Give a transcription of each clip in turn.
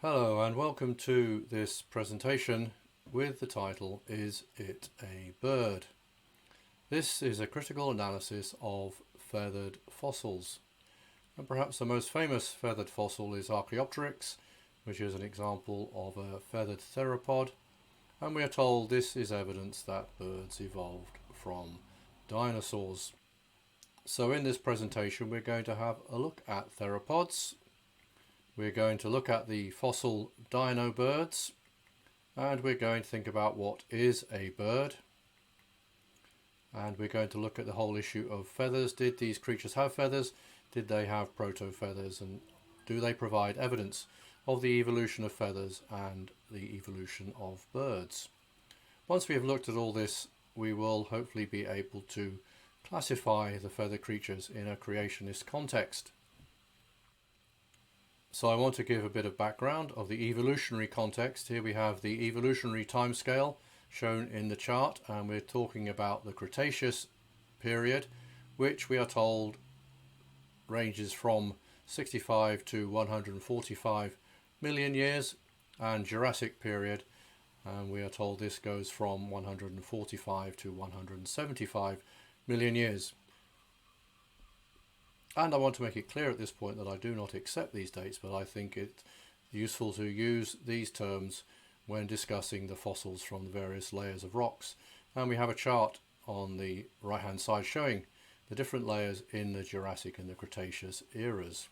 Hello and welcome to this presentation with the title Is It a Bird? This is a critical analysis of feathered fossils, and perhaps the most famous feathered fossil is Archaeopteryx, which is an example of a feathered theropod, and we are told this is evidence that birds evolved from dinosaurs. So in this presentation we're going to have a look at theropods. We're going to look at the fossil dino-birds, and we're going to think about what is a bird, and we're going to look at the whole issue of feathers. Did these creatures have feathers? Did they have proto-feathers, and do they provide evidence of the evolution of feathers and the evolution of birds? Once we have looked at all this, we will hopefully be able to classify the feathered creatures in a creationist context. So I want to give a bit of background of the evolutionary context. Here we have the evolutionary timescale shown in the chart, and we're talking about the Cretaceous period, which we are told ranges from 65 to 145 million years, and Jurassic period, and we are told this goes from 145 to 175 million years. And I want to make it clear at this point that I do not accept these dates, but I think it's useful to use these terms when discussing the fossils from the various layers of rocks. And we have a chart on the right hand side showing the different layers in the Jurassic and the Cretaceous eras.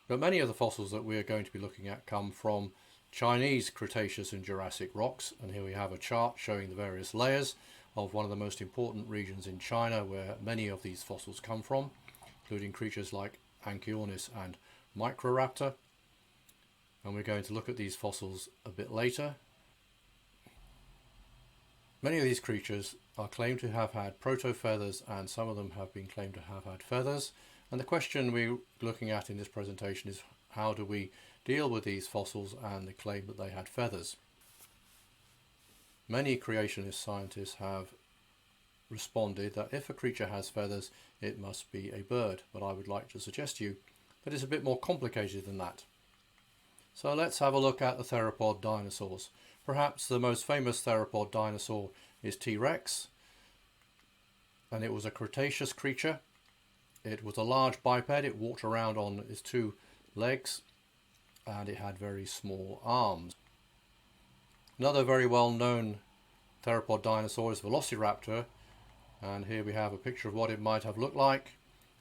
But many of the fossils that we are going to be looking at come from Chinese Cretaceous and Jurassic rocks, and here we have a chart showing the various layers of one of the most important regions in China where many of these fossils come from, including creatures like Anchiornis and Microraptor. And we're going to look at these fossils a bit later. Many of these creatures are claimed to have had proto-feathers, and some of them have been claimed to have had feathers. And the question we're looking at in this presentation is, how do we deal with these fossils and the claim that they had feathers? Many creationist scientists have responded that if a creature has feathers, it must be a bird, but I would like to suggest to you that it's a bit more complicated than that. So let's have a look at the theropod dinosaurs. Perhaps the most famous theropod dinosaur is T-Rex, and it was a Cretaceous creature. It was a large biped. It walked around on its two legs, and it had very small arms. Another very well known theropod dinosaur is Velociraptor, and here we have a picture of what it might have looked like.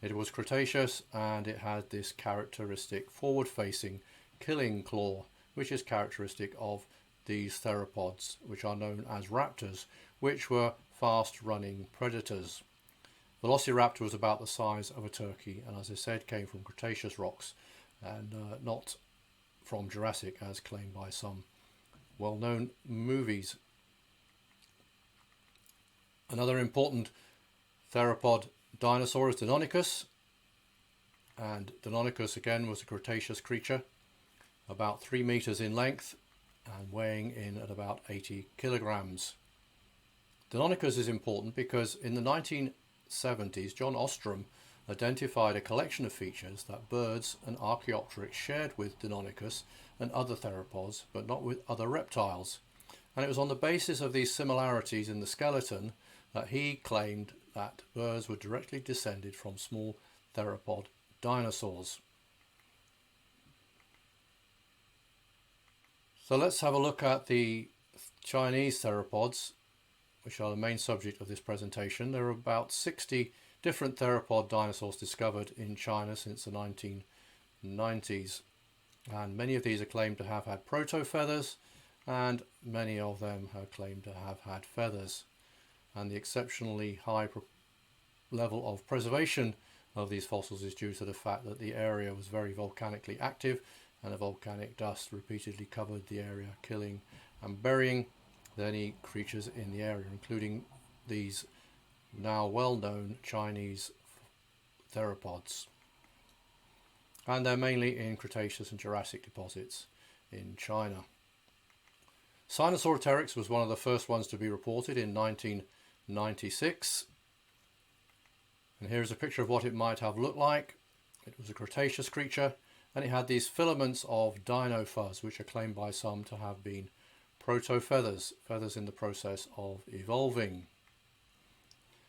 It was Cretaceous, and it had this characteristic forward facing killing claw, which is characteristic of these theropods, which are known as raptors, which were fast running predators. Velociraptor was about the size of a turkey, and as I said, came from Cretaceous rocks and not from Jurassic as claimed by some well-known movies. Another important theropod dinosaur is Deinonychus, and Deinonychus again was a Cretaceous creature, about 3 meters in length and weighing in at about 80 kilograms. Deinonychus is important because in the 1970s John Ostrom identified a collection of features that birds and Archaeopteryx shared with Deinonychus and other theropods, but not with other reptiles. And it was on the basis of these similarities in the skeleton that he claimed that birds were directly descended from small theropod dinosaurs. So let's have a look at the Chinese theropods, which are the main subject of this presentation. There are about 60 different theropod dinosaurs discovered in China since the 1990s, and many of these are claimed to have had proto-feathers, and many of them are claimed to have had feathers. And the exceptionally high level of preservation of these fossils is due to the fact that the area was very volcanically active, and the volcanic dust repeatedly covered the area, killing and burying any creatures in the area, including these now well-known Chinese theropods. And they're mainly in Cretaceous and Jurassic deposits in China. Sinosauropteryx was one of the first ones to be reported in 1996. And here's a picture of what it might have looked like. It was a Cretaceous creature, and it had these filaments of dino-fuzz, which are claimed by some to have been proto-feathers, feathers in the process of evolving.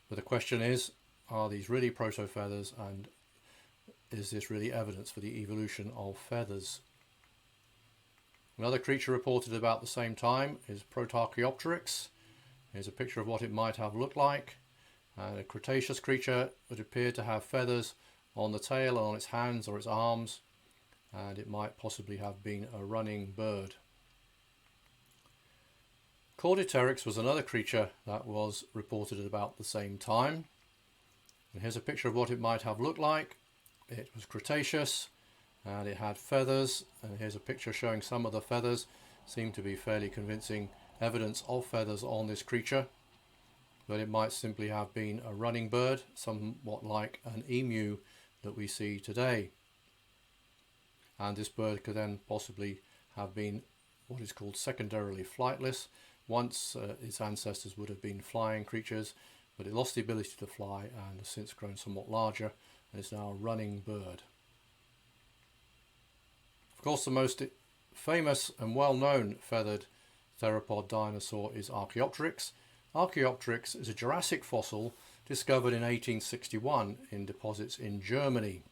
But the question is, are these really proto-feathers, and is this really evidence for the evolution of feathers? Another creature reported about the same time is Protarchaeopteryx. Here's a picture of what it might have looked like. And a Cretaceous creature that appeared to have feathers on the tail and on its hands or its arms, and it might possibly have been a running bird. Caudipteryx was another creature that was reported at about the same time. And here's a picture of what it might have looked like. It was Cretaceous and it had feathers, and here's a picture showing some of the feathers. Seem to be fairly convincing evidence of feathers on this creature, but it might simply have been a running bird, somewhat like an emu that we see today. And this bird could then possibly have been what is called secondarily flightless. Once its ancestors would have been flying creatures, but it lost the ability to fly and has since grown somewhat larger and is now a running bird. Of course, the most famous and well-known feathered theropod dinosaur is Archaeopteryx. Archaeopteryx is a Jurassic fossil discovered in 1861 in deposits in Germany.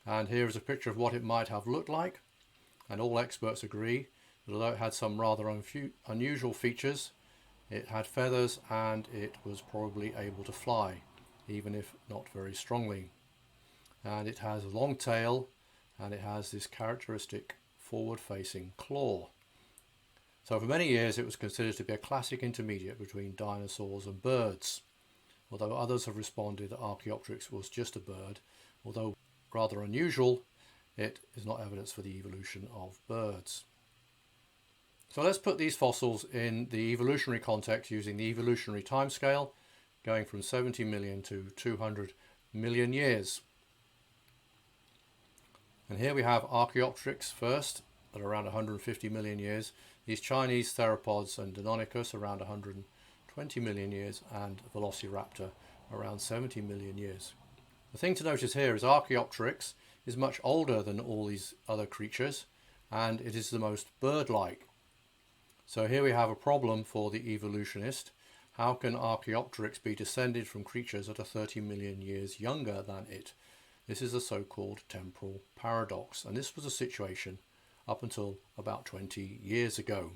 And here is a picture of what it might have looked like, and all experts agree that although it had some rather unusual features, it had feathers and it was probably able to fly, even if not very strongly. And it has a long tail, and it has this characteristic forward-facing claw. So for many years it was considered to be a classic intermediate between dinosaurs and birds, although others have responded that Archaeopteryx was just a bird. Although rather unusual, it is not evidence for the evolution of birds. So let's put these fossils in the evolutionary context using the evolutionary timescale, going from 70 million to 200 million years. And here we have Archaeopteryx first at around 150 million years, these Chinese theropods and Deinonychus around 120 million years, and Velociraptor around 70 million years. The thing to notice here is Archaeopteryx is much older than all these other creatures, and it is the most bird-like. So here we have a problem for the evolutionist. How can Archaeopteryx be descended from creatures that are 30 million years younger than it? This is a so-called temporal paradox, and this was a situation up until about 20 years ago.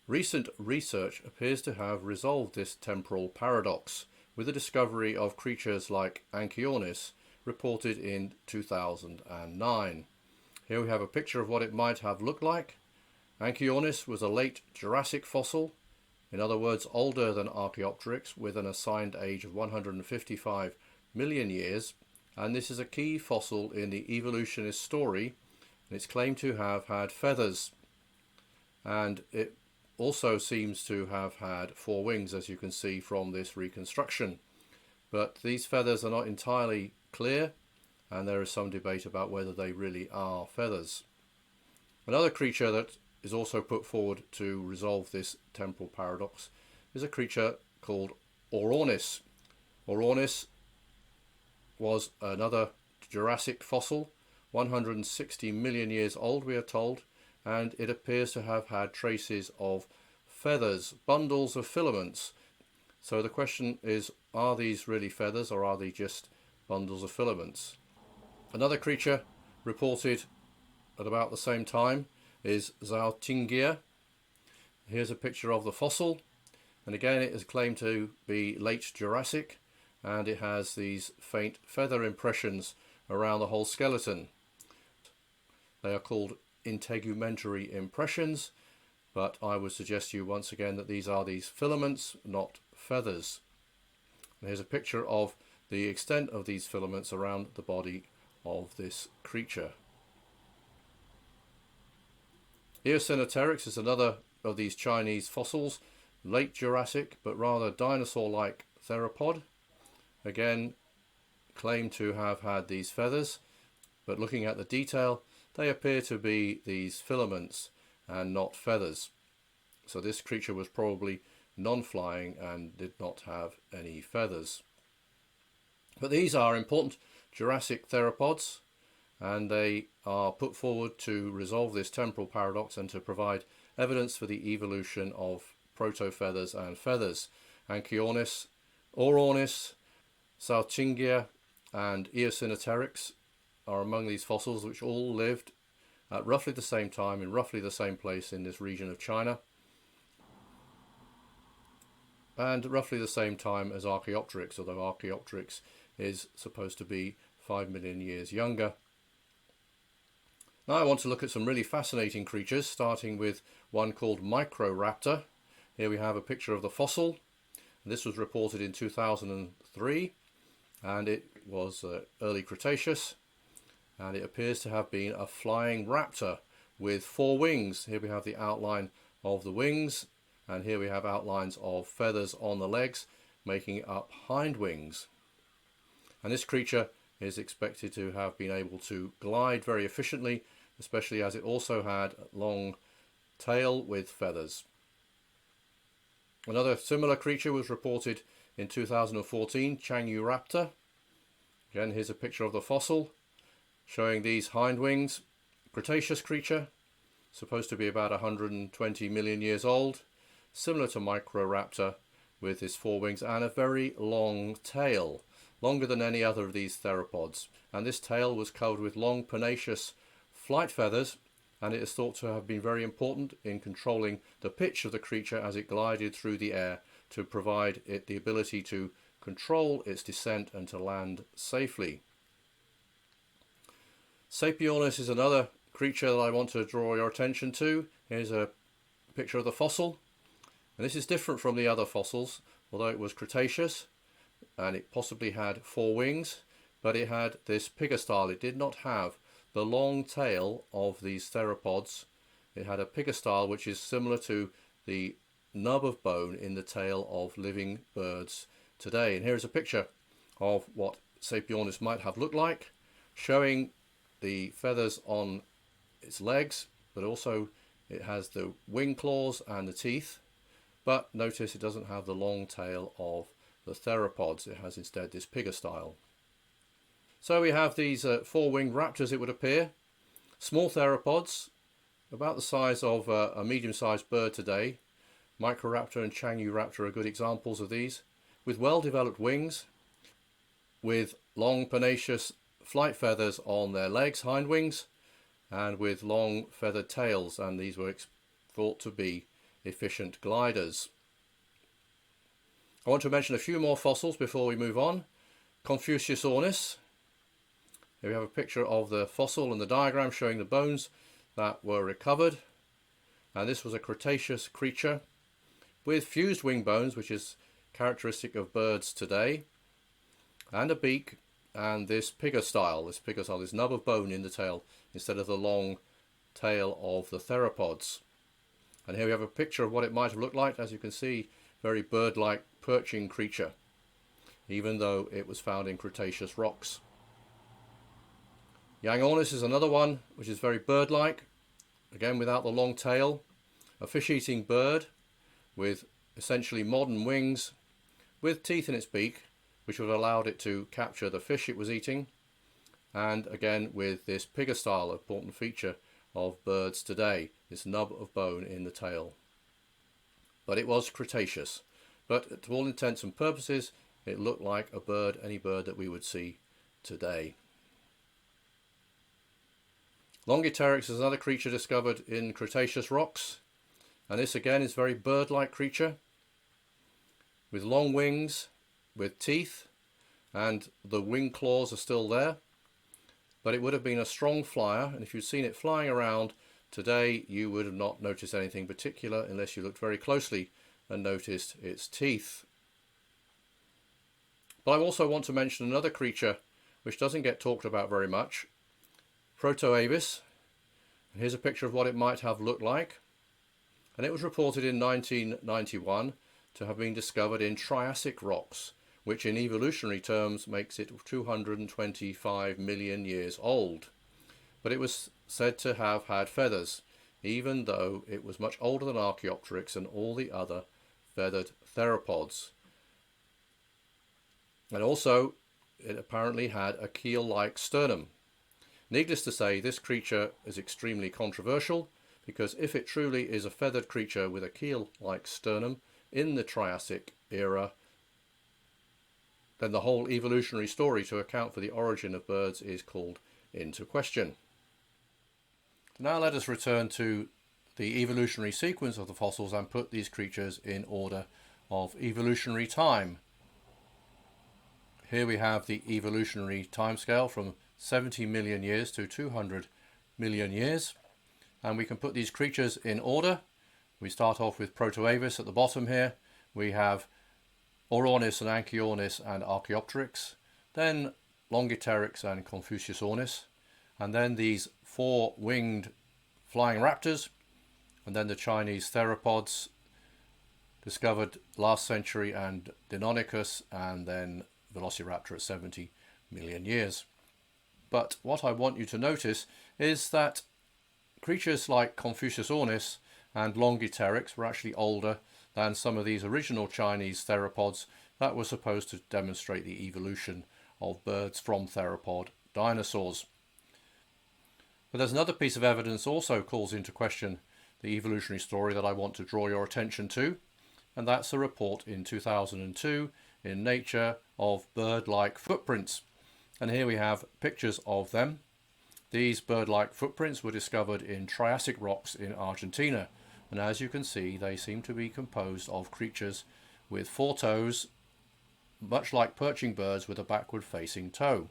Recent research appears to have resolved this temporal paradox with the discovery of creatures like Anchiornis reported in 2009. Here we have a picture of what it might have looked like. Anchiornis was a late Jurassic fossil, in other words older than Archaeopteryx, with an assigned age of 155 million years, and this is a key fossil in the evolutionist story, and it's claimed to have had feathers, and it also seems to have had 4 wings, as you can see from this reconstruction. But these feathers are not entirely clear, and there is some debate about whether they really are feathers. Another creature that is also put forward to resolve this temporal paradox is a creature called Orornis. Orornis was another Jurassic fossil, 160 million years old we are told, and it appears to have had traces of feathers, bundles of filaments. So the question is, are these really feathers or are they just bundles of filaments? Another creature reported at about the same time is Zhaotingia. Here's a picture of the fossil, and again it is claimed to be late Jurassic, and it has these faint feather impressions around the whole skeleton. They are called integumentary impressions, but I would suggest to you once again that these are these filaments, not feathers. And here's a picture of the extent of these filaments around the body of this creature. Eosinoteryx is another of these Chinese fossils, late Jurassic but rather dinosaur-like theropod. Again, claimed to have had these feathers, but looking at the detail, they appear to be these filaments and not feathers. So this creature was probably non-flying and did not have any feathers. But these are important Jurassic theropods, and they are put forward to resolve this temporal paradox and to provide evidence for the evolution of proto-feathers and feathers. Anchiornis, Orornis, Salchingia and Eosinoteryx are among these fossils, which all lived at roughly the same time in roughly the same place in this region of China, and roughly the same time as Archaeopteryx, although Archaeopteryx is supposed to be 5 million years younger. Now I want to look at some really fascinating creatures, starting with one called Microraptor. Here we have a picture of the fossil. This was reported in 2003, and it was early Cretaceous, and it appears to have been a flying raptor with 4 wings. Here we have the outline of the wings, and here we have outlines of feathers on the legs making up hind wings. And this creature is expected to have been able to glide very efficiently, especially as it also had a long tail with feathers. Another similar creature was reported in 2014, Changyuraptor. Again, here's a picture of the fossil showing these hind wings. Cretaceous creature, supposed to be about 120 million years old, similar to Microraptor with his 4 wings and a very long tail, longer than any other of these theropods. And this tail was covered with long pennaceous flight feathers, and it is thought to have been very important in controlling the pitch of the creature as it glided through the air to provide it the ability to control its descent and to land safely. Sapiornis is another creature that I want to draw your attention to. Here's a picture of the fossil, and this is different from the other fossils, although it was Cretaceous and it possibly had 4 wings, but it had this pygostyle. It did not have the long tail of these theropods. It had a pygostyle which is similar to the nub of bone in the tail of living birds today. And here's a picture of what Sapiornis might have looked like, showing the feathers on its legs, but also it has the wing claws and the teeth. But notice it doesn't have the long tail of the theropods. It has instead this pygostyle. So we have these 4-winged raptors, it would appear. Small theropods, about the size of a medium-sized bird today. Microraptor and Changyuraptor are good examples of these, with well-developed wings, with long pennaceous flight feathers on their legs, hind wings, and with long feathered tails, and these were thought to be efficient gliders. I want to mention a few more fossils before we move on. Confuciusornis. Here we have a picture of the fossil and the diagram showing the bones that were recovered, and this was a Cretaceous creature with fused wing bones, which is characteristic of birds today, and a beak, and this pygostyle, this nub of bone in the tail instead of the long tail of the theropods. And here we have a picture of what it might have looked like. As you can see, very bird-like perching creature, even though it was found in Cretaceous rocks. Yangornis is another one which is very bird-like, again without the long tail, a fish-eating bird with essentially modern wings, with teeth in its beak which would have allowed it to capture the fish it was eating, and again with this pygostyle, an important feature of birds today, this nub of bone in the tail. But it was Cretaceous, but to all intents and purposes it looked like a bird, any bird that we would see today. Longipteryx is another creature discovered in Cretaceous rocks, and this again is a very bird-like creature with long wings, with teeth, and the wing claws are still there, but it would have been a strong flyer, and if you'd seen it flying around today you would have not noticed anything particular unless you looked very closely and noticed its teeth. But I also want to mention another creature which doesn't get talked about very much, Protoavis. And here's a picture of what it might have looked like, and it was reported in 1991 to have been discovered in Triassic rocks, which in evolutionary terms makes it 225 million years old. But it was said to have had feathers, even though it was much older than Archaeopteryx and all the other feathered theropods. And also it apparently had a keel-like sternum. Needless to say, this creature is extremely controversial, because if it truly is a feathered creature with a keel-like sternum in the Triassic era, then the whole evolutionary story to account for the origin of birds is called into question. Now let us return to the evolutionary sequence of the fossils and put these creatures in order of evolutionary time. Here we have the evolutionary timescale from 70 million years to 200 million years, and we can put these creatures in order. We start off with Protoavis at the bottom here. We have Ornis and Anchiornis and Archaeopteryx, then Longipteryx and Confuciusornis, and then these four-winged flying raptors, and then the Chinese theropods discovered last century, and Deinonychus, and then Velociraptor at 70 million years. But what I want you to notice is that creatures like Confuciusornis and Longipteryx were actually older than some of these original Chinese theropods that were supposed to demonstrate the evolution of birds from theropod dinosaurs. But there's another piece of evidence also calls into question the evolutionary story that I want to draw your attention to, and that's a report in 2002 in Nature of bird-like footprints. And here we have pictures of them. These bird-like footprints were discovered in Triassic rocks in Argentina, and as you can see, they seem to be composed of creatures with four toes, much like perching birds with a backward-facing toe.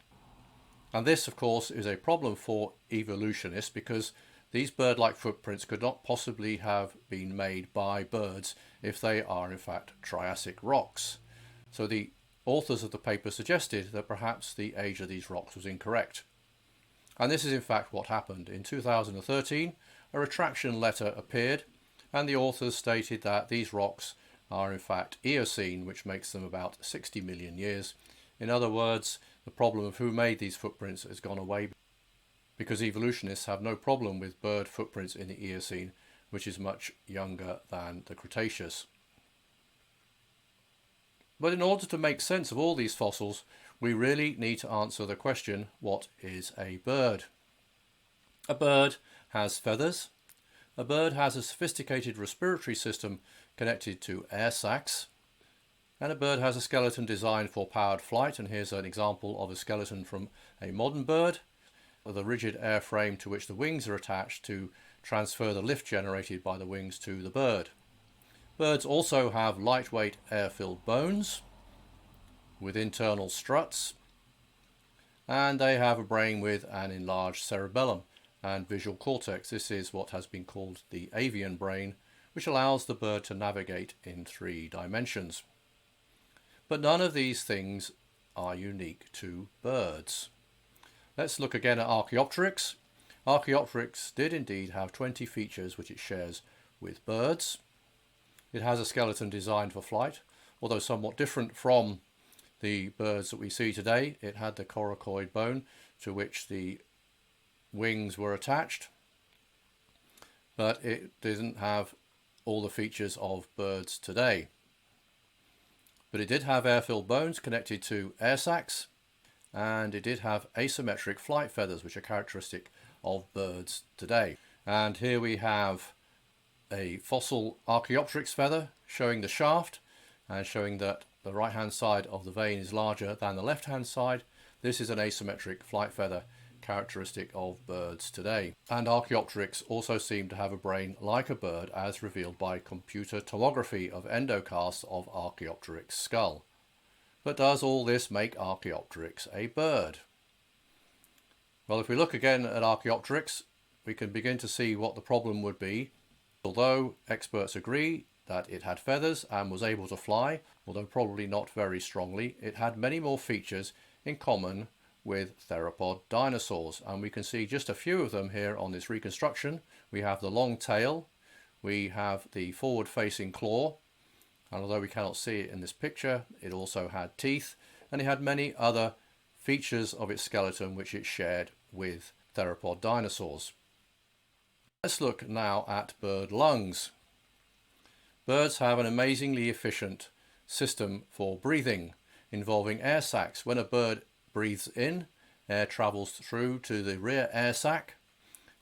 And this, of course, is a problem for evolutionists, because these bird-like footprints could not possibly have been made by birds if they are in fact Triassic rocks. So the authors of the paper suggested that perhaps the age of these rocks was incorrect. And this is in fact what happened. In 2013, a retraction letter appeared, and the authors stated that these rocks are in fact Eocene, which makes them about 60 million years. In other words, the problem of who made these footprints has gone away, because evolutionists have no problem with bird footprints in the Eocene, which is much younger than the Cretaceous. But in order to make sense of all these fossils, we really need to answer the question, what is a bird? A bird has feathers. A bird has a sophisticated respiratory system connected to air sacs. And a bird has a skeleton designed for powered flight, and here's an example of a skeleton from a modern bird, with a rigid airframe to which the wings are attached to transfer the lift generated by the wings to the bird. Birds also have lightweight air-filled bones with internal struts, and they have a brain with an enlarged cerebellum and visual cortex. This is what has been called the avian brain, which allows the bird to navigate in 3 dimensions. But none of these things are unique to birds. Let's look again at Archaeopteryx. Archaeopteryx did indeed have 20 features which it shares with birds. It has a skeleton designed for flight, although somewhat different from the birds that we see today. It had the coracoid bone to which the wings were attached, but it didn't have all the features of birds today. But it did have air-filled bones connected to air sacs, and it did have asymmetric flight feathers, which are characteristic of birds today. And here we have a fossil Archaeopteryx feather showing the shaft and showing that the right hand side of the vein is larger than the left hand side. This is an asymmetric flight feather characteristic of birds today. And Archaeopteryx also seemed to have a brain like a bird, as revealed by computer tomography of endocasts of Archaeopteryx skull. But does all this make Archaeopteryx a bird? Well, if we look again at Archaeopteryx, we can begin to see what the problem would be. Although experts agree that it had feathers and was able to fly, although probably not very strongly, it had many more features in common with theropod dinosaurs, and we can see just a few of them here on this reconstruction. We have the long tail, we have the forward-facing claw, and although we cannot see it in this picture, it also had teeth, and it had many other features of its skeleton which it shared with theropod dinosaurs. Let's look now at bird lungs. Birds have an amazingly efficient system for breathing, involving air sacs. When a bird breathes in, air travels through to the rear air sac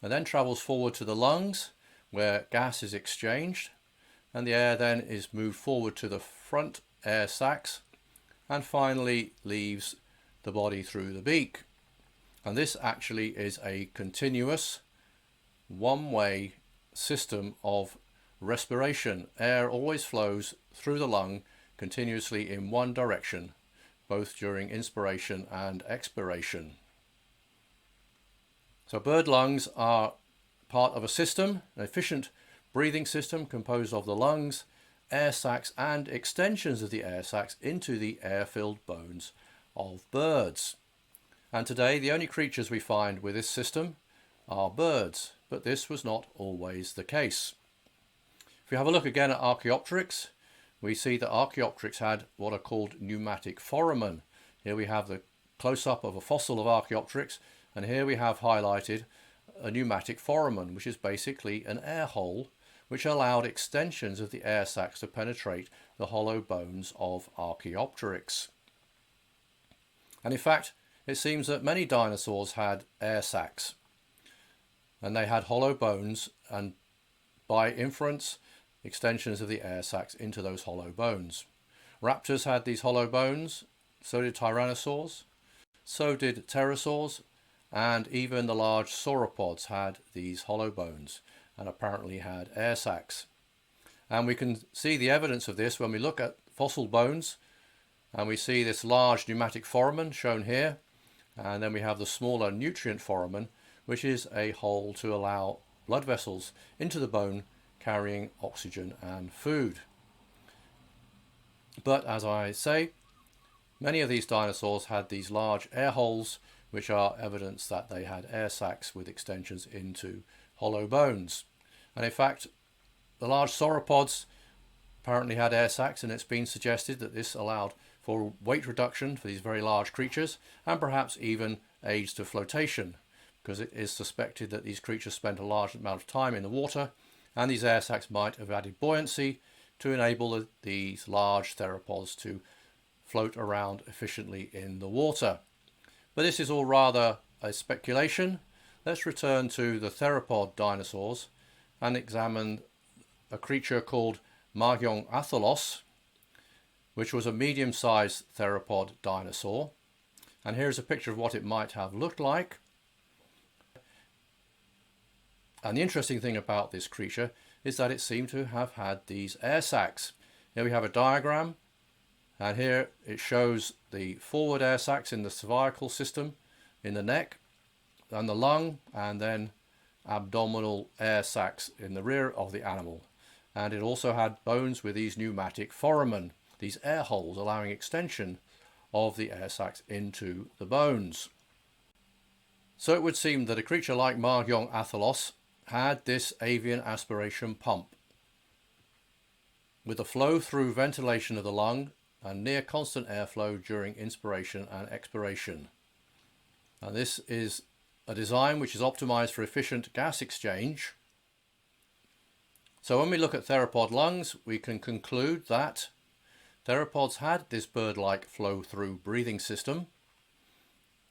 and then travels forward to the lungs where gas is exchanged, and the air then is moved forward to the front air sacs and finally leaves the body through the beak. And this actually is a continuous one-way system of respiration. Air always flows through the lung continuously in one direction, both during inspiration and expiration. So bird lungs are part of a system, an efficient breathing system composed of the lungs, air sacs and extensions of the air sacs into the air-filled bones of birds. And today the only creatures we find with this system are birds, but this was not always the case. If we have a look again at Archaeopteryx, we see that Archaeopteryx had what are called pneumatic foramen. Here we have the close-up of a fossil of Archaeopteryx, and here we have highlighted a pneumatic foramen, which is basically an air hole which allowed extensions of the air sacs to penetrate the hollow bones of Archaeopteryx. And in fact, it seems that many dinosaurs had air sacs, and they had hollow bones, and by inference, extensions of the air sacs into those hollow bones. Raptors had these hollow bones, so did tyrannosaurs, so did pterosaurs, and even the large sauropods had these hollow bones and apparently had air sacs. And we can see the evidence of this when we look at fossil bones, and we see this large pneumatic foramen shown here, and then we have the smaller nutrient foramen, which is a hole to allow blood vessels into the bone carrying oxygen and food. But as I say, many of these dinosaurs had these large air holes, which are evidence that they had air sacs with extensions into hollow bones. And in fact, the large sauropods apparently had air sacs, and it's been suggested that this allowed for weight reduction for these very large creatures, and perhaps even aids to flotation, because it is suspected that these creatures spent a large amount of time in the water, and these air sacs might have added buoyancy to enable these large theropods to float around efficiently in the water. But this is all rather a speculation. Let's return to the theropod dinosaurs and examine a creature called Margionathalos, which was a medium-sized theropod dinosaur. And here's a picture of what it might have looked like. And the interesting thing about this creature is that it seemed to have had these air sacs. Here we have a diagram, and here it shows the forward air sacs in the cervical system, in the neck, and the lung, and then abdominal air sacs in the rear of the animal. And it also had bones with these pneumatic foramen, these air holes allowing extension of the air sacs into the bones. So it would seem that a creature like Margionathalos had this avian aspiration pump with a flow through ventilation of the lung and near constant airflow during inspiration and expiration. And this is a design which is optimized for efficient gas exchange. So when we look at theropod lungs, we can conclude that theropods had this bird-like flow-through breathing system.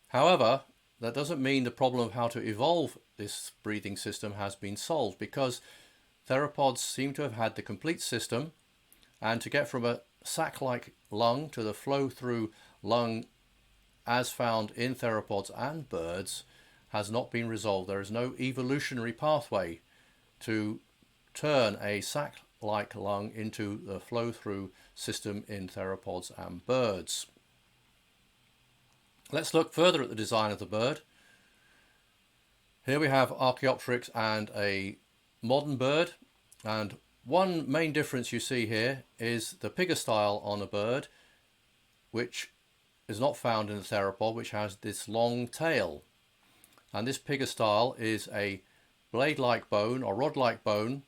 However, that doesn't mean the problem of how to evolve this breathing system has been solved, because theropods seem to have had the complete system, and to get from a sac-like lung to the flow-through lung as found in theropods and birds has not been resolved. There is no evolutionary pathway to turn a sac-like lung into the flow-through system in theropods and birds. Let's look further at the design of the bird. Here we have Archaeopteryx and a modern bird, and one main difference you see here is the pygostyle on a bird, which is not found in the theropod, which has this long tail. And this pygostyle is a blade-like bone or rod-like bone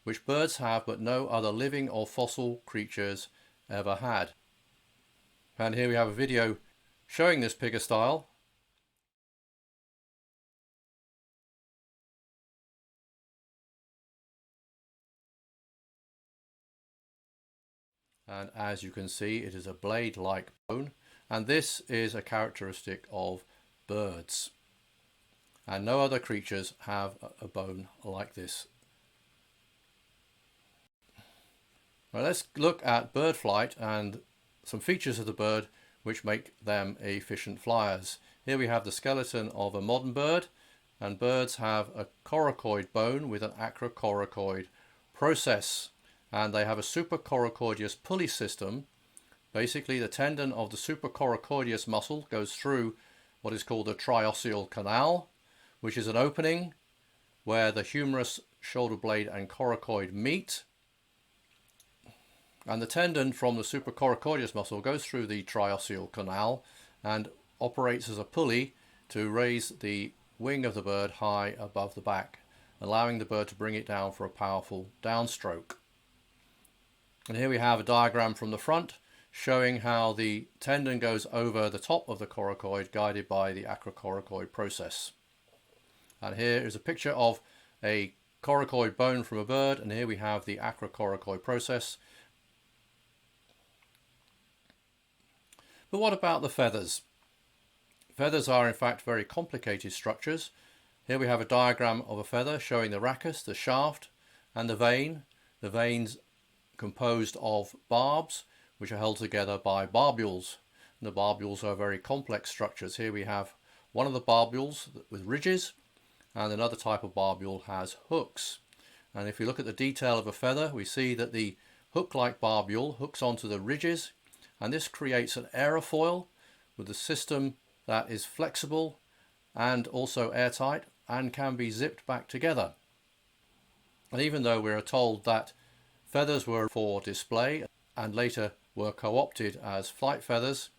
which birds have but no other living or fossil creatures ever had. And here we have a video showing this pygostyle. And as you can see, it is a blade-like bone, and this is a characteristic of birds. And no other creatures have a bone like this. Now let's look at bird flight and some features of the bird which make them efficient flyers. Here we have the skeleton of a modern bird, and birds have a coracoid bone with an acrocoracoid process, and they have a supracoracoideus pulley system. Basically, the tendon of the supracoracoideus muscle goes through what is called the triosseal canal, which is an opening where the humerus, shoulder blade and coracoid meet. And the tendon from the supracoracoideus muscle goes through the triosseal canal and operates as a pulley to raise the wing of the bird high above the back, allowing the bird to bring it down for a powerful downstroke. And here we have a diagram from the front showing how the tendon goes over the top of the coracoid, guided by the acrocoracoid process. And here is a picture of a coracoid bone from a bird, and here we have the acrocoracoid process. But what about the feathers? Feathers are in fact very complicated structures. Here we have a diagram of a feather showing the rachis, the shaft, and the vane. The vane's composed of barbs, which are held together by barbules. And the barbules are very complex structures. Here we have one of the barbules with ridges, and another type of barbule has hooks. And if we look at the detail of a feather, we see that the hook-like barbule hooks onto the ridges, and this creates an aerofoil with a system that is flexible and also airtight and can be zipped back together. And even though we are told that feathers were for display and later were co-opted as flight feathers,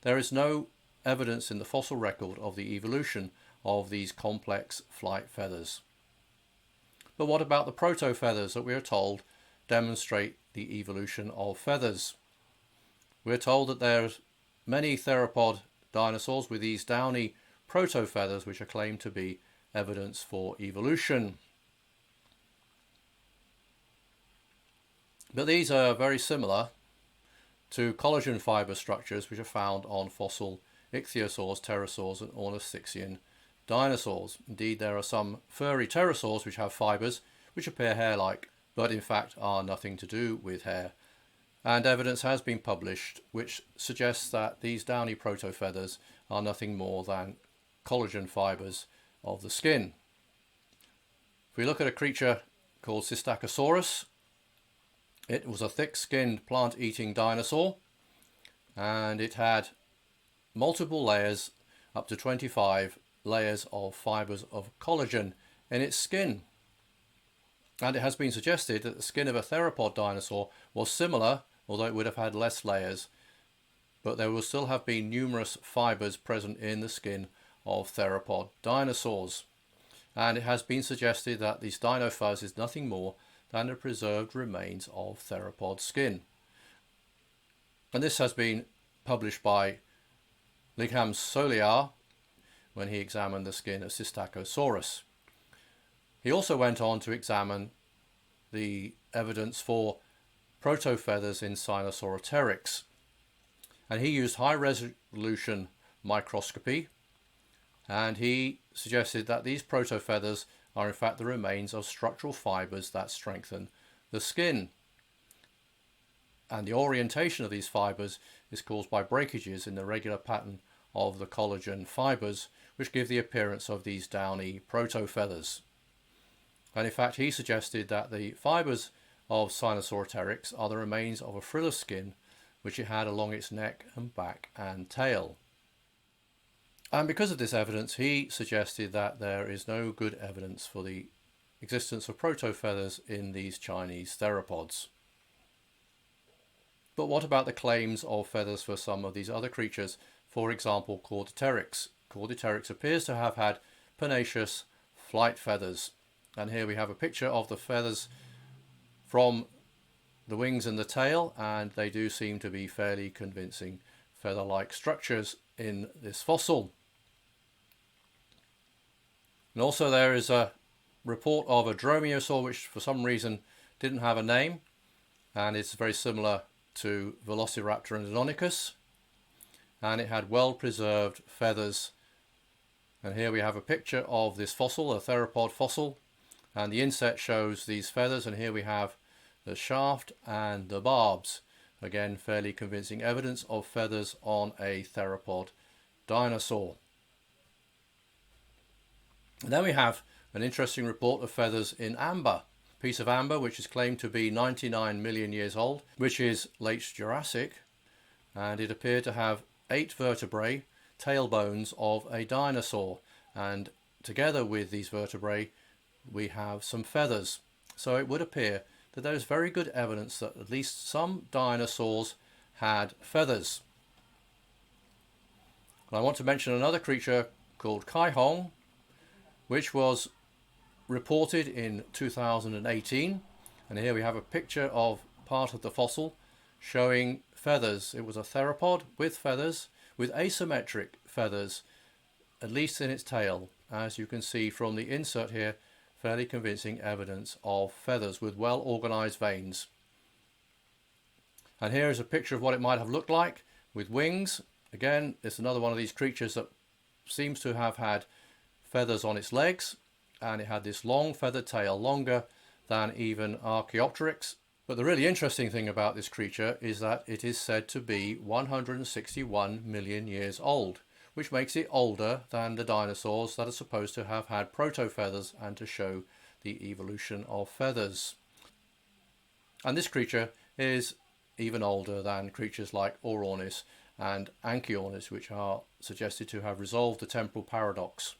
there is no evidence in the fossil record of the evolution of these complex flight feathers. But what about the proto-feathers that we are told demonstrate the evolution of feathers? We're told that there's many theropod dinosaurs with these downy proto-feathers which are claimed to be evidence for evolution. But these are very similar to collagen fiber structures which are found on fossil ichthyosaurs, pterosaurs and ornithixian dinosaurs. Indeed, there are some furry pterosaurs which have fibers which appear hair-like, but in fact are nothing to do with hair. And evidence has been published which suggests that these downy proto-feathers are nothing more than collagen fibers of the skin. If we look at a creature called Sistacosaurus, it was a thick-skinned plant-eating dinosaur, and it had multiple layers, up to 25 layers of fibers of collagen in its skin. And it has been suggested that the skin of a theropod dinosaur was similar, although it would have had less layers, but there will still have been numerous fibers present in the skin of theropod dinosaurs. And it has been suggested that this dino fuzz is nothing more than the preserved remains of theropod skin. And this has been published by Ligham Soliar when he examined the skin of Sistacosaurus. He also went on to examine the evidence for proto-feathers in Sinosauropteryx, and he used high-resolution microscopy, and he suggested that these proto-feathers are in fact the remains of structural fibers that strengthen the skin. And the orientation of these fibers is caused by breakages in the regular pattern of the collagen fibers, which give the appearance of these downy proto-feathers. And in fact, he suggested that the fibers of Sinosauropteryx are the remains of a frill of skin which it had along its neck and back and tail. And because of this evidence, he suggested that there is no good evidence for the existence of proto-feathers in these Chinese theropods. But what about the claims of feathers for some of these other creatures? For example, Chordipteryx. Chordipteryx appears to have had pennaceous flight feathers. And here we have a picture of the feathers from the wings and the tail, and they do seem to be fairly convincing feather-like structures in this fossil. And also there is a report of a dromaeosaur which for some reason didn't have a name, and it's very similar to Velociraptor and Deinonychus. and it had well preserved feathers. And here we have a picture of this fossil, a theropod fossil, and the inset shows these feathers, and here we have the shaft and the barbs. Again, fairly convincing evidence of feathers on a theropod dinosaur. And then we have an interesting report of feathers in amber. A piece of amber which is claimed to be 99 million years old, which is late Jurassic, and it appeared to have 8 vertebrae, tailbones of a dinosaur, and together with these vertebrae we have some feathers. So it would appear that there is very good evidence that at least some dinosaurs had feathers. And I want to mention another creature called Kaihong, which was reported in 2018, and here we have a picture of part of the fossil showing feathers. It was a theropod with feathers, with asymmetric feathers, at least in its tail. As you can see from the insert here, fairly convincing evidence of feathers with well organized veins. And here is a picture of what it might have looked like with wings. Again, it's another one of these creatures that seems to have had feathers on its legs, and it had this long feathered tail, longer than even Archaeopteryx. But the really interesting thing about this creature is that it is said to be 161 million years old, which makes it older than the dinosaurs that are supposed to have had proto-feathers and to show the evolution of feathers. And this creature is even older than creatures like Orornis and Anchiornis, which are suggested to have resolved the temporal paradox.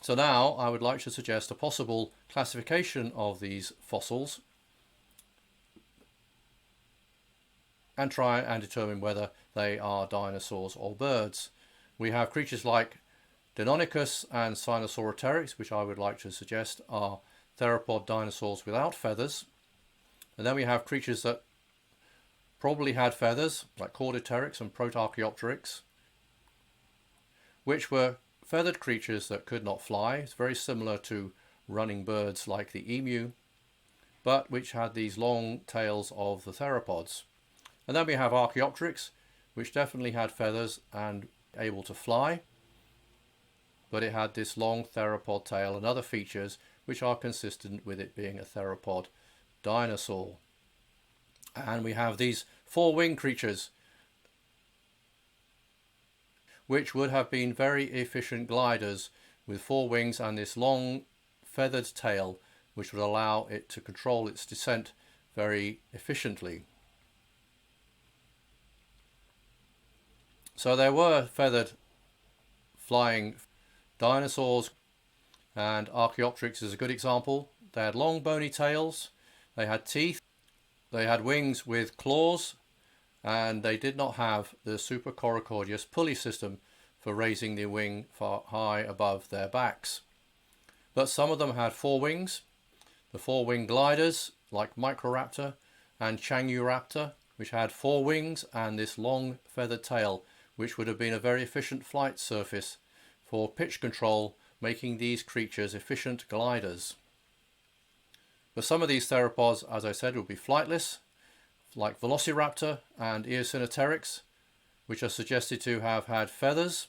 So now I would like to suggest a possible classification of these fossils and try and determine whether they are dinosaurs or birds. We have creatures like Deinonychus and Sinosauropteryx, which I would like to suggest are theropod dinosaurs without feathers. And then we have creatures that probably had feathers, like Chordopteryx and Protarchaeopteryx, which were feathered creatures that could not fly. It's very similar to running birds like the emu, but which had these long tails of the theropods. And then we have Archaeopteryx, which definitely had feathers and able to fly, but it had this long theropod tail and other features which are consistent with it being a theropod dinosaur. And we have these 4-winged creatures, which would have been very efficient gliders with 4 wings and this long feathered tail, which would allow it to control its descent very efficiently. So there were feathered flying dinosaurs, and Archaeopteryx is a good example. They had long bony tails, they had teeth, they had wings with claws, and they did not have the supracoracoideus pulley system for raising the wing far high above their backs. But some of them had 4 wings. The 4-winged gliders like Microraptor and Chanuraptor, which had 4 wings and this long feathered tail, which would have been a very efficient flight surface for pitch control, making these creatures efficient gliders. But some of these theropods, as I said, would be flightless, like Velociraptor and Eosinoteryx, which are suggested to have had feathers,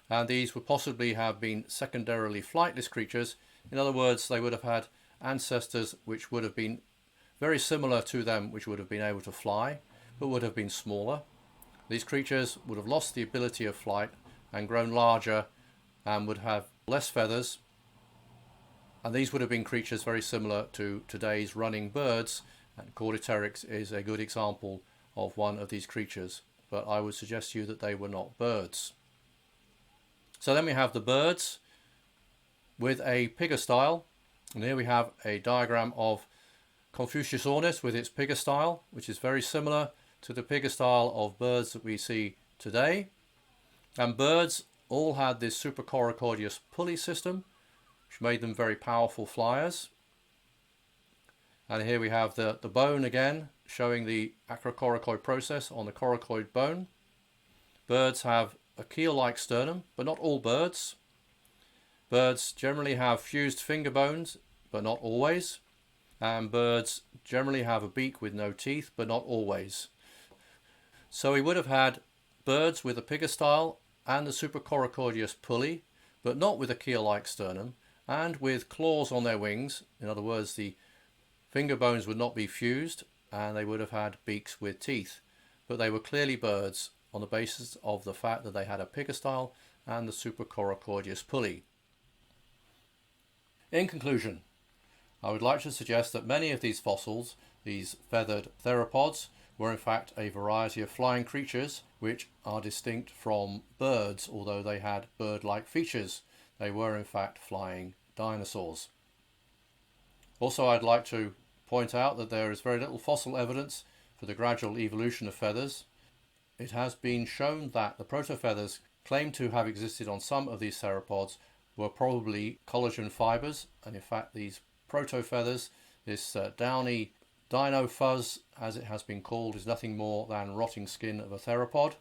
and these would possibly have been secondarily flightless creatures. In other words, they would have had ancestors which would have been very similar to them, which would have been able to fly, but would have been smaller. These creatures would have lost the ability of flight and grown larger and would have less feathers, and these would have been creatures very similar to today's running birds, and Chordopteryx is a good example of one of these creatures, but I would suggest to you that they were not birds. So then we have the birds with a pygostyle, and here we have a diagram of Confuciusornis with its pygostyle, which is very similar to the pygostyle of birds that we see today. And birds all had this supracoracoideus pulley system, which made them very powerful flyers. And here we have the bone again, showing the acrocoracoid process on the coracoid bone. Birds have a keel-like sternum, but not all birds. Birds generally have fused finger bones, but not always. and birds generally have a beak with no teeth, but not always. So we would have had birds with a pygostyle and the supracoracoideus pulley, but not with a keel-like sternum, and with claws on their wings. In other words, the finger bones would not be fused, and they would have had beaks with teeth, but they were clearly birds on the basis of the fact that they had a pygostyle and the supracoracoideus pulley. In conclusion, I would like to suggest that many of these fossils, these feathered theropods, were in fact a variety of flying creatures which are distinct from birds, although they had bird-like features. They were in fact flying dinosaurs. Also, I'd like to point out that there is very little fossil evidence for the gradual evolution of feathers. It has been shown that the protofeathers claimed to have existed on some of these theropods were probably collagen fibers, and in fact these protofeathers, this downy dino fuzz as it has been called, is nothing more than rotting skin of a theropod.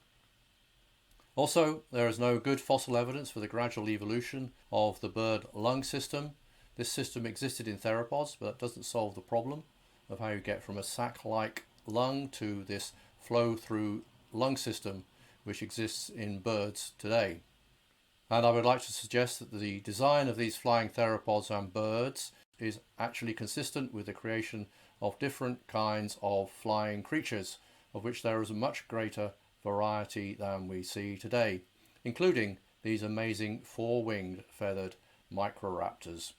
Also, there is no good fossil evidence for the gradual evolution of the bird lung system. This system existed in theropods, but that doesn't solve the problem of how you get from a sac-like lung to this flow-through lung system which exists in birds today. And I would like to suggest that the design of these flying theropods and birds is actually consistent with the creation of different kinds of flying creatures, of which there is a much greater variety than we see today, including these amazing four-winged feathered microraptors.